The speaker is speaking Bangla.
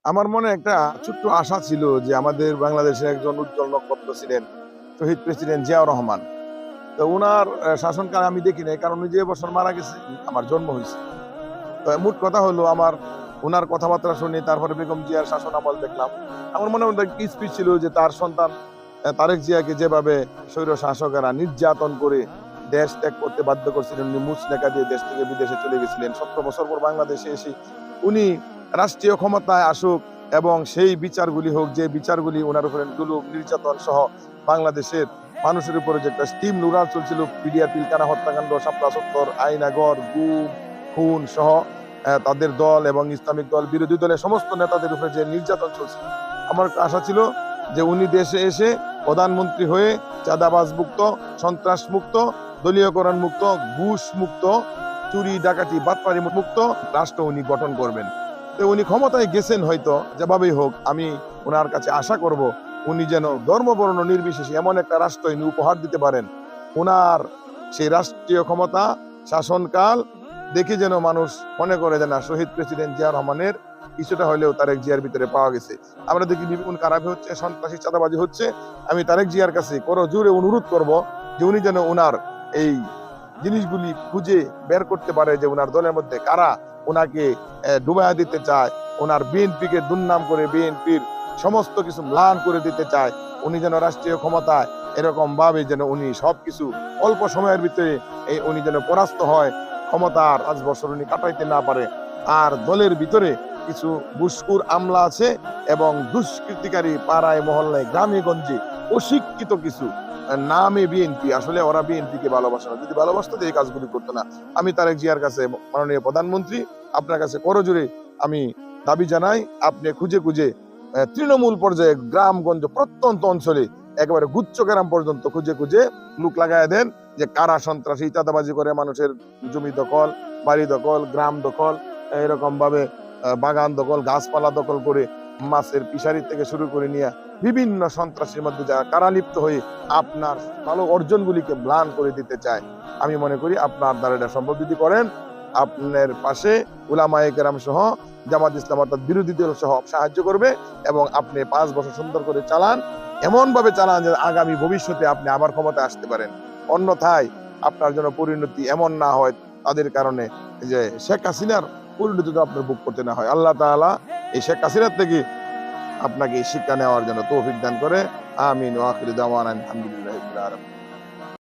আমার মনে একটা ছোট্ট আশা ছিল যে আমাদের বাংলাদেশের একজন উজ্জ্বল নক্ষত্র ছিলেন শহীদ প্রেসিডেন্ট জিয়াউর রহমান। তো উনার শাসনকাল আমি দেখি নাই, কারণ উনি যে বছর মারা গেছে আমার জন্ম হয়েছে। তো মোট কথা হলো আমার উনার কথাবার্তা শুনি, তারপরে বেগম জিয়ার শাসন আমল দেখলাম। আমার মনে মনে স্পিচ ছিল যে তার সন্তান তারেক জিয়াকে যেভাবে স্বৈর শাসকেরা নির্যাতন করে দেশ ত্যাগ করতে বাধ্য করছিলেন, উনি মুচলেখা দিয়ে দেশ থেকে বিদেশে চলে গেছিলেন। 17 বছর পর বাংলাদেশে এসে উনি রাষ্ট্রীয় ক্ষমতায় আসুক এবং সেই বিচারগুলি হোক, যে বিচারগুলি ওনার উপরে জুলুম নির্যাতন সহ বাংলাদেশের মানুষের উপরে যে একটা স্টিম রুরাল চলছিল, পিডিআর পিলকানা হত্যাকাণ্ড, শাপলা চত্বর, আইনাগর, গুম খুন সহ তাদের দল এবং ইসলামিক দল বিরোধী দলের সমস্ত নেতাদের উপরে যে নির্যাতন চলছে, আমার একটা আশা ছিল যে উনি দেশে এসে প্রধানমন্ত্রী হয়ে চাঁদাবাজ মুক্ত, সন্ত্রাস মুক্ত, দলীয়করণ মুক্ত, ঘুষ মুক্ত, চুরি ডাকাতি বাটপারি মুক্ত রাষ্ট্র উনি গঠন করবেন। তো উনি ক্ষমতায় গেছেন হয়তো, যেভাবেই হোক আমি ওনার কাছে আশা করব উনি যেন ধর্ম বর্ণ নির্বিশেষে এমন একটা রাষ্ট্র ইনি উপহার দিতে পারেন। ওনার সেই রাষ্ট্রীয় ক্ষমতা শাসনকাল দেখে যেন মানুষ মনে করে যে না, শহীদ প্রেসিডেন্ট জিয়া রহমানের কিছুটা হলেও তারেক জিয়ার ভিতরে পাওয়া গেছে। আমরা দেখি বিভিন্ন কারাবি হচ্ছে, সন্ত্রাসী চাঁদাবাজি হচ্ছে। আমি তারেক জিয়ার কাছে জোরে অনুরোধ করব যে উনি যেন ওনার এই জিনিসগুলি খুঁজে বের করতে পারে, যে ওনার দলের মধ্যে কারা ওনাকে ডুবাইয়া দিতে চায়, ওনার বিএনপিকে দুর্নাম করে বিএনপির সমস্ত কিছু ম্লান করে দিতে চায়। উনি যেন রাষ্ট্রীয় ক্ষমতায় এরকম ভাবে যেন উনি সবকিছু অল্প সময়ের ভিতরে উনি যেন পরাস্ত হয়, ক্ষমতার 5 বছর উনি কাটাইতে না পারে। আর দলের ভিতরে কিছু ঘুষখোর আমলা আছে এবং দুষ্কৃতিকারী পাড়ায় মহল্লায় গ্রামে গঞ্জে অশিক্ষিত কিছু নামে বিএনপি, আসলে ওরা বিএনপি কে ভালোবাসে না। যদি ভালোবাসতো এই কাজগুলি করতো না। আমি তারেক জিয়ার কাছে, মাননীয় প্রধানমন্ত্রী, আপনার কাছে করজোরে আমি দাবি জানাই, আপনি খুঁজে খুঁজে তৃণমূল পর্যায়ে গ্রামগঞ্জ প্রত্যন্ত অঞ্চলে একেবারে গুচ্ছ গ্রাম পর্যন্ত খুঁজে খুঁজে লোক লাগায় দেন যে কারা সন্ত্রাসী চাঁদাবাজি করে মানুষের জমি দখল, বাড়ি দখল, গ্রাম দখল, এরকম ভাবে বাগান দখল, গাছপালা দখল করে মাছের পিসারি থেকে শুরু করে নিয়ে বিভিন্ন সন্ত্রাসের মধ্যে যারা কারালিপ্ত হয়ে আপনার ভালো অর্জনগুলিকে ম্লান করে দিতে চায়। আমি মনে করি আপনার দ্বারা এটা সম্ভব যদি করেন, আপনার পাশে উলামায়ে কেরাম সহ জামাত ইসলাম অর্থাৎ বিরোধী দল সহ সাহায্য করবে এবং আপনি 5 বছর সুন্দর করে চালান, এমন ভাবে চালান যে আগামী ভবিষ্যতে আপনি আবার ক্ষমতায় আসতে পারেন। অন্যথায় আপনার জন্য পরিণতি এমন না হয় তাদের কারণে যে শেখ হাসিনার পরিণতি তো আপনার ভোগ করতে না হয়। আল্লাহ তাআলা এই শেখ হাসিনার থেকে আপনাকে শিক্ষা নেওয়ার জন্য তৌফিক দান করে। আমিন ওয়া আখিরু দাওয়ানা আলহামদুলিল্লাহি রাব্বিল আলামিন।